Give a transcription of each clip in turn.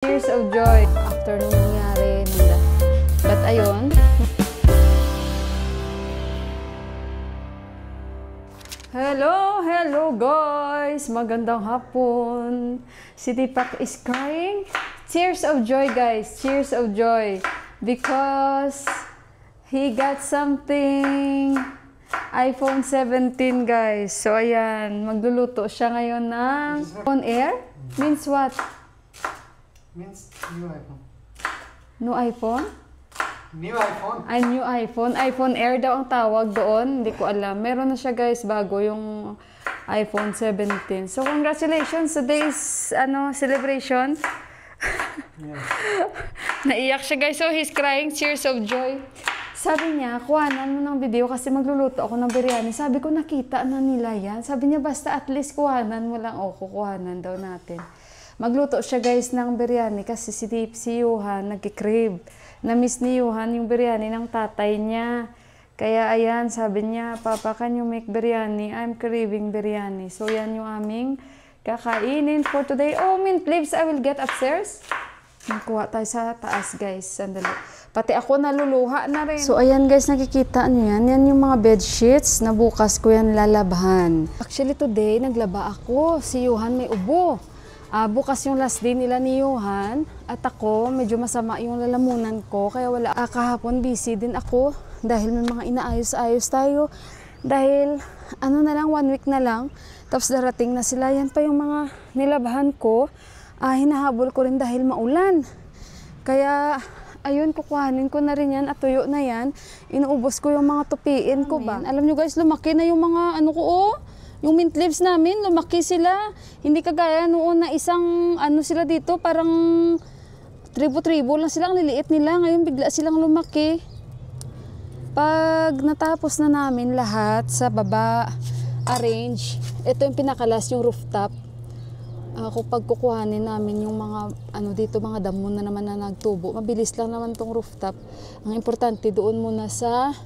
Tears of joy after nung nangyari nila. But ayun. Hello guys! Magandang hapon. Si Deepak is crying. Tears of joy guys. Tears of joy. Because he got something. iPhone 17 guys. So ayan, magluluto siya ngayon ng on air. Means what? Means new iPhone. New iPhone? New iPhone? Ay, new iPhone. iPhone Air daw ang tawag doon. Hindi ko alam. Meron na siya guys bago yung iPhone 17. So congratulations. Today's celebration. Yeah. Naiyak siya guys. So he's crying tears of joy. Sabi niya, kuhanan mo ng video kasi magluluto ako ng biryani. Sabi ko, nakita na nila yan. Sabi niya, basta at least kuhanan mo lang. O, kukuhanan daw natin. Magluto siya guys ng biryani kasi si Yuhan nagkikrave. Na-miss ni Yuhan yung biryani ng tatay niya. Kaya ayan, sabi niya, Papa, can you make biryani? I'm craving biryani. So yan yung aming kakainin for today. Oh, mint leaves, I will get upstairs. Nakuha tayo sa taas guys. Sandali. Pati ako naluluha na rin. So ayan guys, nakikita niyo yan. Yan yung mga bed sheets na bukas ko yan lalabahan. Actually today, naglaba ako. Si Yuhan may ubo. Bukas yung last day nila ni Yuhan at ako medyo masama yung lalamunan ko kaya wala. Kahapon busy din ako dahil may mga inaayos-ayos tayo dahil na lang 1 week na lang tapos darating na sila. Yan pa yung mga nilabahan ko. Hinahabol ko rin dahil maulan kaya ayun, kukuhanin ko na rin yan at tuyo na yan. Inuubos ko yung mga tupiin ko ba. Alam nyo guys, lumaki na yung mga yung mint leaves namin, lumaki sila. Hindi kagaya noon na isang sila dito, parang tribo-tribo lang sila, ang liliit nila. Ngayon bigla silang lumaki. Pag natapos na namin lahat sa baba, arrange, ito yung pinakalas, yung rooftop. Kapag kukuhanin namin yung mga dito, mga damo na naman na nagtubo, mabilis lang naman tong rooftop. Ang importante doon muna sa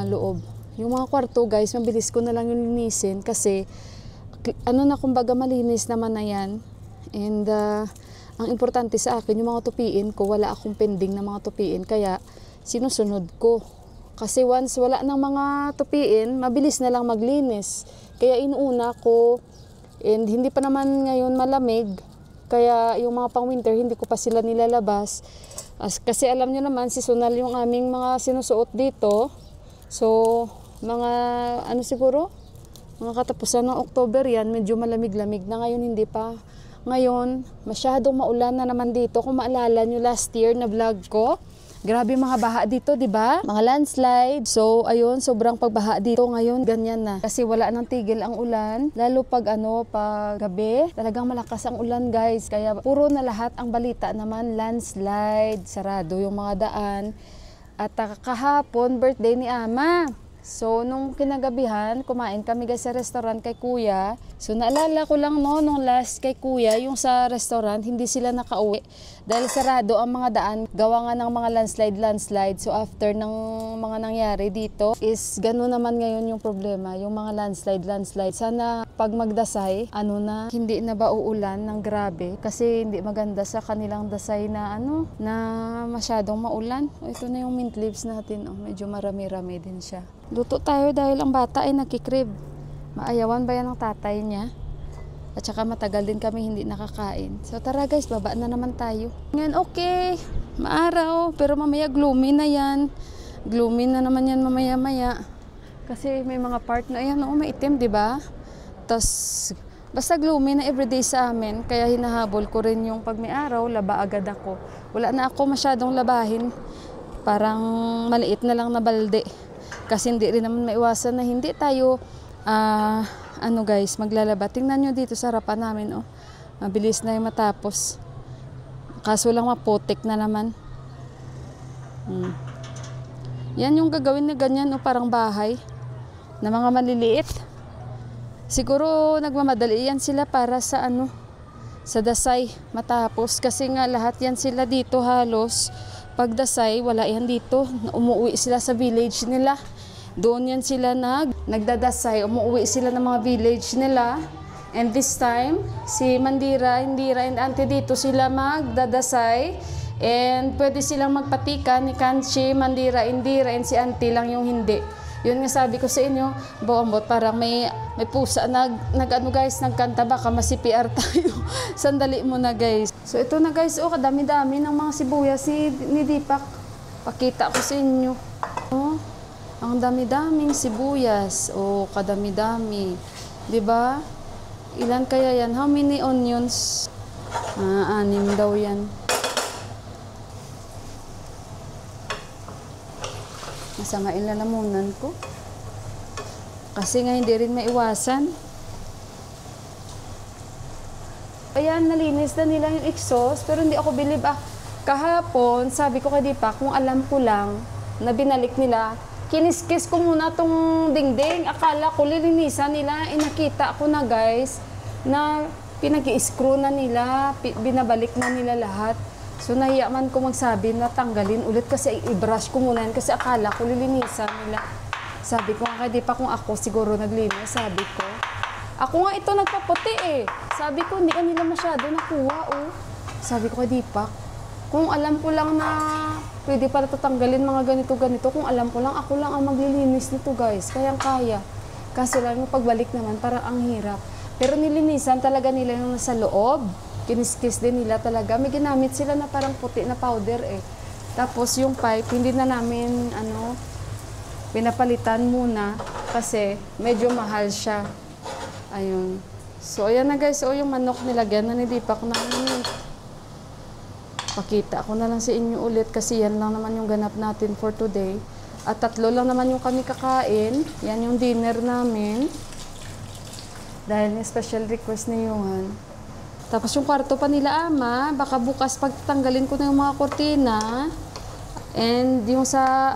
loob. Yung mga kwarto guys, mabilis ko na lang yung linisin kasi kumbaga malinis naman na yan. And ang importante sa akin, yung mga tupiin ko, wala akong pending na mga tupiin kaya sinusunod ko. Kasi once wala ng mga tupiin, mabilis na lang maglinis. Kaya inuuna ko, and hindi pa naman ngayon malamig, kaya yung mga pang winter hindi ko pa sila nilalabas. Kasi alam nyo naman, seasonal yung aming mga sinusuot dito. So mga siguro mga katapusan ng October yan, medyo malamig-lamig na. Ngayon hindi pa. Ngayon masyadong maulan na naman dito. Kung maalala nyo last year na vlog ko, grabe mga baha dito, di ba? Mga landslide. So ayun, sobrang pagbaha dito ngayon, ganyan na. Kasi wala nang tigil ang ulan, lalo pag pag gabi, talagang malakas ang ulan guys. Kaya puro na lahat ang balita naman landslide, sarado yung mga daan. At kahapon birthday ni Ama. So, nung kinagabihan, kumain kami guys sa restaurant kay Kuya. So, naalala ko lang nung last kay Kuya, yung sa restaurant, hindi sila nakauwi. Dahil sarado ang mga daan, gawa nga ng mga landslide. So, after ng mga nangyari dito, is gano'n naman ngayon yung problema, yung mga landslide. Sana pag magdasay, hindi na ba uulan ng grabe? Kasi hindi maganda sa kanilang dasay na na masyadong maulan. Ito na yung mint leaves natin, medyo marami-rami din siya. Luto tayo dahil ang bata ay nakikrib. Maayawan ba yan ng tatay niya? At saka matagal din kami hindi nakakain. So tara guys, baba na naman tayo. Ngayon okay, maaraw, pero mamaya gloomy na yan. Gloomy na naman yan mamaya-maya. Kasi may mga part na yan, maitim, di ba? Tapos basta gloomy na everyday sa amin. Kaya hinahabol ko rin yung pag may araw, laba agad ako. Wala na ako masyadong labahin. Parang maliit na lang na balde. Kasi hindi rin naman maiwasan na hindi tayo guys, maglalaba. Tingnan nyo dito sa harapan namin, mabilis na yung matapos. Kaso lang maputik na naman. Yan yung gagawin na ganyan, parang bahay na mga maliliit. Siguro nagmamadali yan sila para sa sa dasay matapos. Kasi nga lahat yan sila dito halos. Pag dasay, wala yan dito. Umuwi sila sa village nila. Doon yan sila nagdadasay. Umuwi sila ng mga village nila. And this time, si Mandira, Indira, and Auntie dito sila magdadasay. And pwede silang magpatika ni Kanchi, Mandira, Indira, and si Auntie lang yung hindi. Yun nga sabi ko sa inyo, Bombot, parang may pusa, ano guys, nagkanta, baka ma-CPR tayo. Sandali mo na guys. So ito na guys, oh, kadami-dami ng mga sibuyas ni Deepak. Pakita ko sa inyo. Oh, ang dami-daming sibuyas. Oh, kadami-dami. Diba? Ilan kaya yan? How many onions? 6 daw yan. Masangain na lamunan ko. Kasi nga hindi rin maiwasan. Ayan, nalinis na nila yung exhaust. Pero hindi ako believe. Kahapon, sabi ko kay Deepak, kung alam ko lang na binalik nila, kiniskis ko muna tong dingding. Akala ko lilinisan nila. Nakita ko na guys, na pinag-i-screw na nila, binabalik na nila lahat. So nahiya man ko magsabi na tanggalin ulit kasi i-brush ko muna yan kasi akala ko lilinisan nila. Sabi ko nga kay Deepak, kung ako siguro naglinis, sabi ko. Ako nga ito nagpaputi eh. Sabi ko, hindi ka nila masyado nakuha oh. Sabi ko kay Deepak, kung alam ko lang na pwede pala tatanggalin mga ganito-ganito, kung alam ko lang, ako lang ang maglilinis nito guys. Kayang-kaya. Kasi lang yung pagbalik naman, parang ang hirap. Pero nilinisan talaga nila yung nasa loob. Kiniskis din nila talaga. May ginamit sila na parang puti na powder eh. Tapos yung pipe, hindi na namin pinapalitan muna kasi medyo mahal siya. Ayun. So ayan na guys, yung manok nilagyan na ni Deepak na pakita ko na lang sa inyo ulit kasi yan lang naman yung ganap natin for today. At 3 lang naman yung kami kakain. Yan yung dinner namin. Dahil may special request ni Johan. Tapos yung kwarto pa nila ama, baka bukas pagtanggalin ko na yung mga kortina. And yung sa,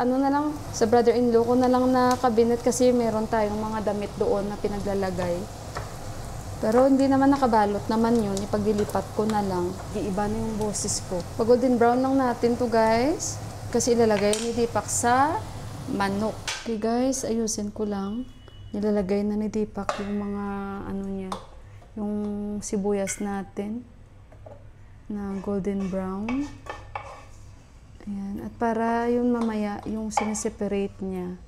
sa brother-in-law ko na lang na cabinet kasi meron tayong mga damit doon na pinaglalagay. Pero hindi naman nakabalot naman yun, ipaglilipat ko na lang. Iiba na yung boses ko. Pag golden brown lang natin to guys, kasi ilalagay ni Deepak sa manok. Okay guys, ayusin ko lang. Nilalagay na ni Deepak yung mga niya, yung sibuyas natin na golden brown. Ayan. At para yun mamaya, yung sineseparate niya,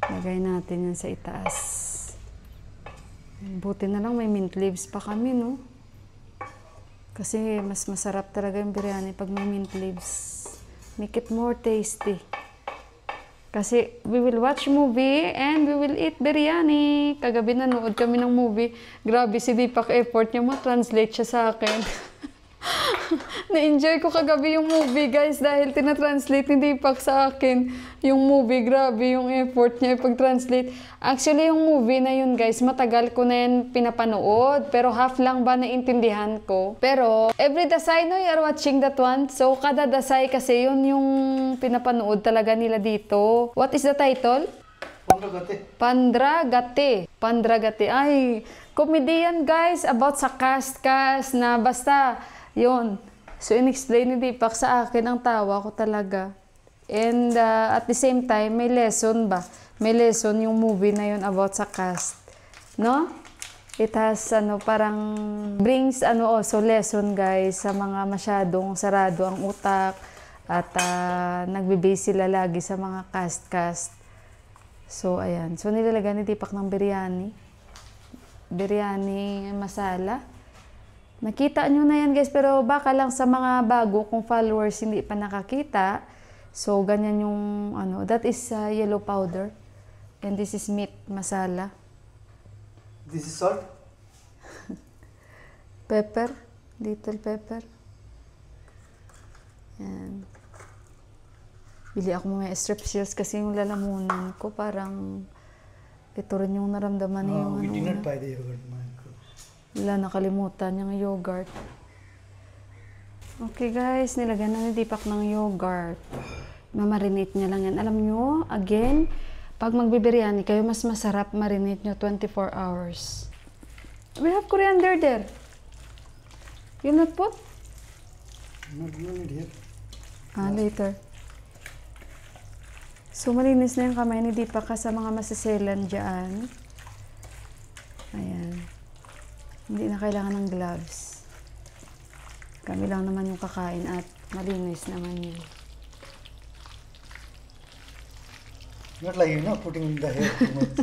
lagay natin yan sa itaas. Buti na lang may mint leaves pa kami, no? Kasi mas masarap talaga yung biryani pag may mint leaves. Make it more tasty. Kasi we will watch movie and we will eat biryani. Kagabi nanood kami ng movie. Grabe si Deepak, effort niya ma-translate siya sa akin. Na-enjoy ko kagabi yung movie guys dahil tinatranslate ni Deepak sa akin yung movie. Grabe yung effort niya ipag-translate. Actually yung movie na yun guys, matagal ko na yun pinapanood pero half lang ba naintindihan ko. Pero every dasay no, you're watching that one. So kada dasay kasi yun yung pinapanood talaga nila dito. What is the title? Pandragate. Pandragate. Pandragate. Ay, comedian guys about sa cast na basta yun. So, in-explain ni Deepak sa akin, ang tawa ko talaga. And at the same time, may lesson ba? May lesson yung movie na yun about sa cast. No? It has, parang brings, also lesson guys sa mga masyadong sarado ang utak at nagbe-base sila lagi sa mga cast. So, ayan. So, nilalagyan ni Deepak ng biryani. Biryani masala. Nakita nyo na yan guys, pero baka lang sa mga bago kung followers hindi pa nakakita. So, ganyan yung, that is yellow powder. And this is meat masala. This is salt? Pepper, little pepper. Yan. Bili ako mga strepsils kasi yung lalamunan ko parang ito rin yung naramdaman niya yung we did not buy the yogurt, man. Wala, nakalimutan yung yogurt. Okay guys, nilagyan na ni Deepak ng yogurt. Mamarinate niya lang yan. Alam nyo, again, pag magbibiryani kayo, mas masarap marinate nyo 24 hours. We have coriander there. You not put? Not need here. Later. So, malinis na yung kamay ni Deepak sa mga masiselan dyan. Ayan. Hindi na kailangan ng gloves. Kami lang naman yung kakain at malinis naman yun. Not like, you know, putting the hair too much.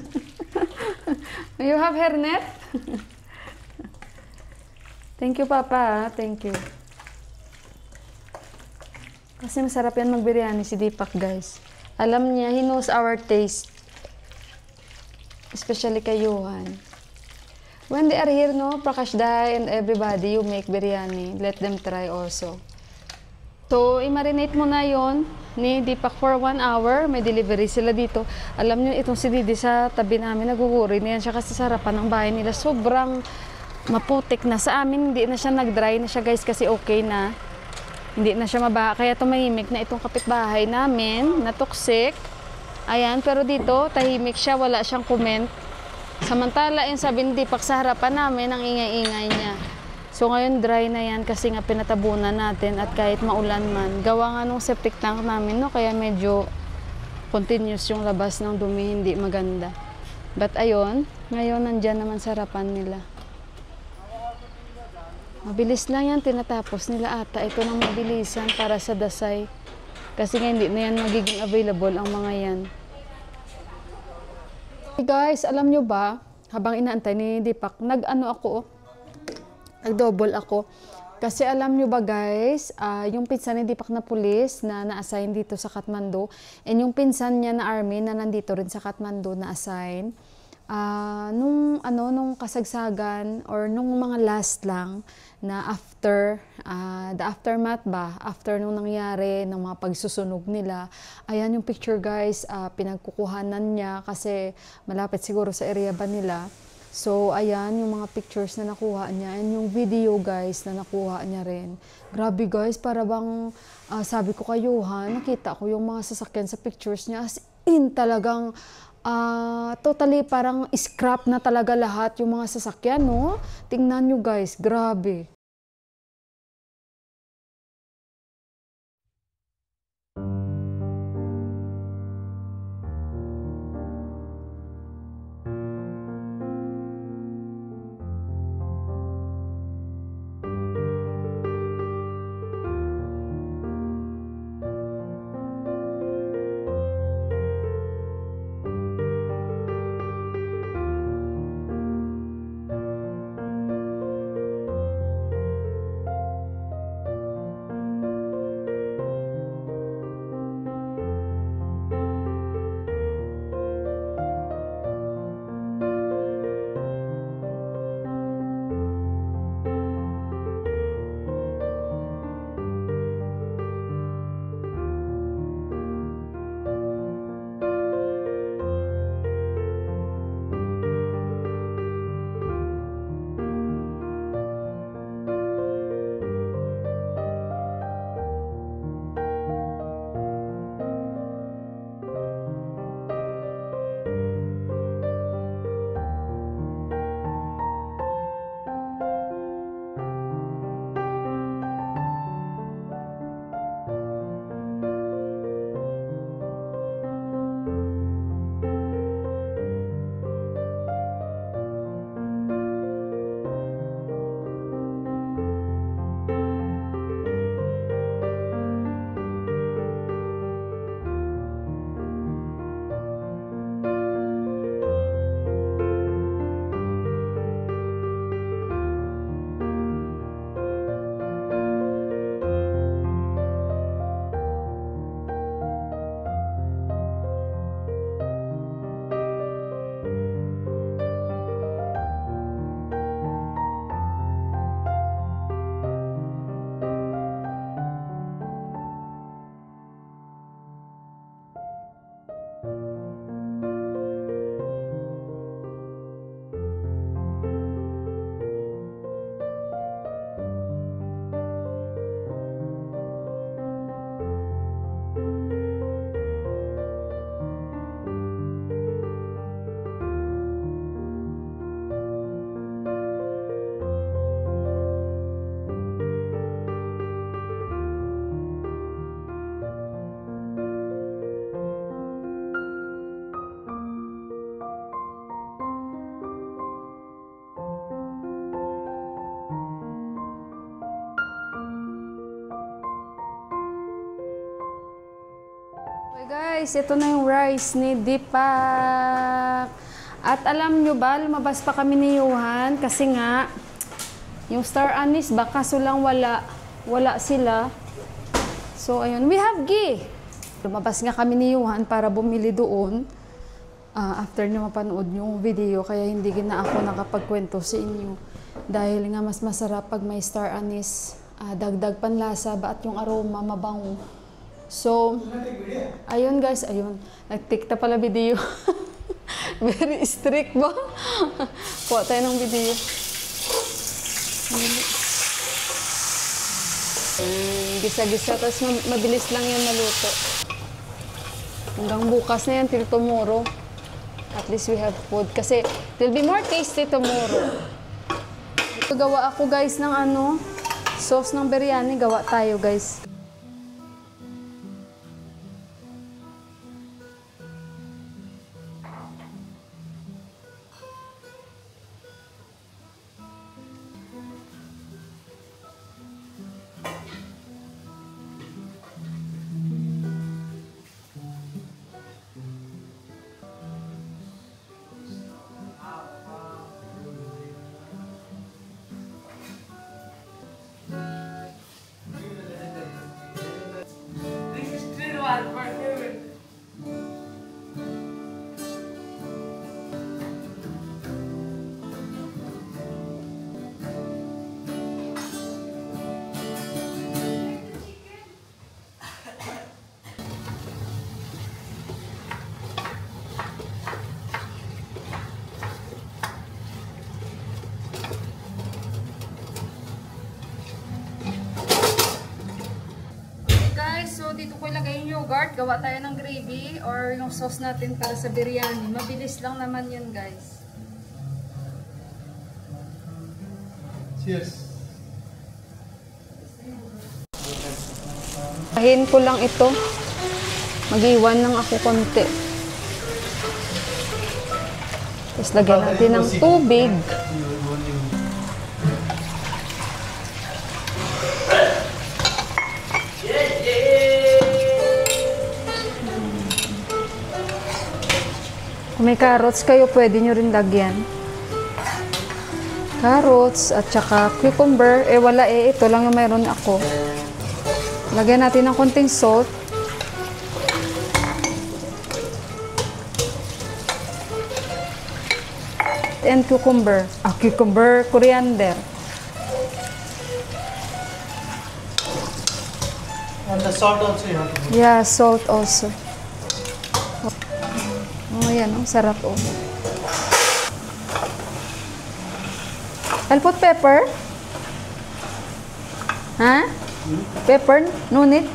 You have hairnet? Thank you, Papa. Thank you. Kasi masarap yan mag-biryani si Deepak, guys. Alam niya, he knows our taste. Especially kay Johan. When they are here, no, Prakash Dai and everybody, you make biryani. Let them try also. So, i-marinate mo na yon ni Deepak for 1 hour. May delivery sila dito. Alam niyo, itong si Didi sa tabi namin, naguguri na yan siya kasi sa harapan ng bahay nila. Sobrang maputik na. Sa amin, hindi na siya nag-dry na siya, guys, kasi okay na. Hindi na siya mabaha. Kaya tumahimik na itong kapitbahay namin, na toxic. Ayan, pero dito, tahimik siya, wala siyang comment. Samantala, yung sabi ni Deepak sa harapan namin, ang ingay-ingay niya. So ngayon dry na yan kasi nga pinatabunan natin at kahit maulan man. Gawa nga nung septic tank namin, no? Kaya medyo continuous yung labas ng dumi, hindi maganda. But ayun, ngayon nandyan naman sa harapan nila. Mabilis lang yan, tinatapos nila ata. Ito ng mabilisan para sa Dasay. Kasi nga hindi na yan magiging available ang mga yan. Hey guys, alam nyo ba, habang inaantay ni Deepak, nag-double ako. Kasi alam nyo ba guys, yung pinsan ni Deepak na pulis na na-assign dito sa Kathmandu, and yung pinsan niya na army na nandito rin sa Kathmandu na-assign, nung kasagsagan or nung mga last lang na after, the aftermath ba, after nung nangyari ng mga pagsusunog nila, ayan yung picture guys, pinagkukuhanan niya kasi malapit siguro sa area ba nila. So, ayan yung mga pictures na nakuha niya and yung video guys na nakuha niya rin. Grabe guys, para bang sabi ko kay Johan, nakita ko yung mga sasakyan sa pictures niya as in talagang totally parang scrap na talaga lahat yung mga sasakyan, no? Tingnan nyo guys, grabe. Guys, ito na yung rice ni Deepak. At alam nyo ba, lumabas pa kami ni Johan kasi nga, yung star anise ba, kaso lang wala sila. So, ayun, we have ghee. Lumabas nga kami ni Johan para bumili doon. After nyo mapanood yung video, kaya hindi na ako nakapagkwento sa inyo. Dahil nga mas masarap pag may star anise, dagdag panlasa ba at yung aroma mabango. So, ayun guys, ayun. Nag-take na pala video. Very strict ba? Kuha tayo ng video. Gisa-gisa, tapos mabilis lang yan maluto. Hanggang bukas na yan, till tomorrow. At least we have food. Kasi, it will be more tasty tomorrow. Gawa ako guys ng sauce ng biryani. Gawa tayo guys. So, dito ko ilagay yung yogurt. Gawa tayo ng gravy or yung sauce natin para sa biryani. Mabilis lang naman yan, guys. Cheers. Pahin ko lang ito. Mag-iwan lang ako konti. Tapos lagyan natin ng tubig. Kung may carrots kayo, pwede nyo rin lagyan. Carrots at saka cucumber. Wala ito lang yung mayroon ako. Lagyan natin ng konting salt. And cucumber. Cucumber, coriander. And the salt also you have to put. Yeah, salt also. Ayan, sarap oh. I'll put pepper. Ha? Pepper? No need?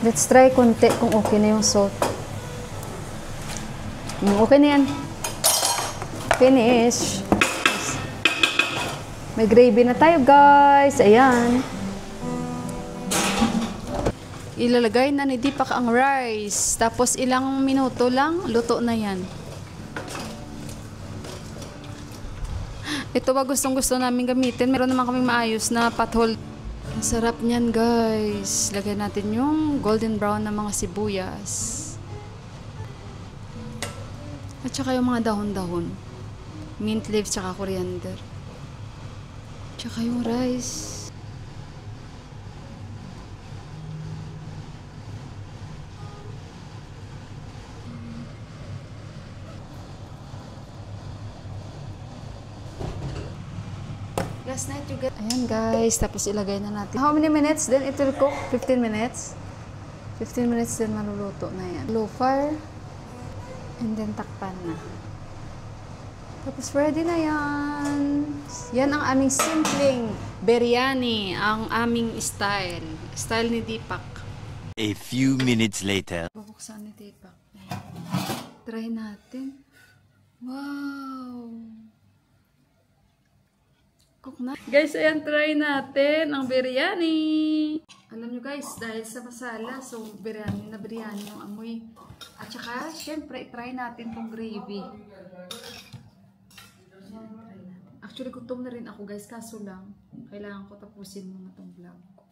Let's try konti kung okay na yung salt. Okay na yan. Finish. May gravy na tayo guys. Ayan. Ilalagay na ni Deepak ang rice. Tapos ilang minuto lang, luto na yan. Ito ba gustong-gusto namin gamitin? Meron naman kaming maayos na pothole. Ang sarap niyan guys. Lagay natin yung golden brown na mga sibuyas. At saka yung mga dahon-dahon. Mint leaves tsaka coriander. Tsaka yung rice. Last night you get... Ayan guys, tapos ilagay na natin. How many minutes then it will cook? 15 minutes? 15 minutes din maluluto na yan. Low fire. And then takpan na. Tapos ready na yan. Yan ang aming simpleng biryani. Ang aming style. Style ni Deepak. A few minutes later. Bubuksan ni Deepak. Try natin. Wow! Cook na. Guys, ayan, try natin ang biryani. Alam nyo guys, dahil sa masala, so biryani na biryani yung amoy. At saka, syempre, try natin tong gravy. Actually, gutom na rin ako guys. Kaso lang, kailangan ko tapusin muna itong vlog ko.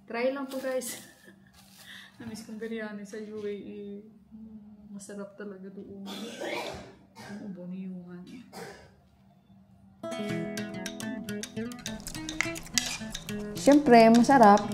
Try lang po guys. Namiss kong biryani sa UAE. Masarap talaga doon. Ang uboniyungan. Siyempre, masarap.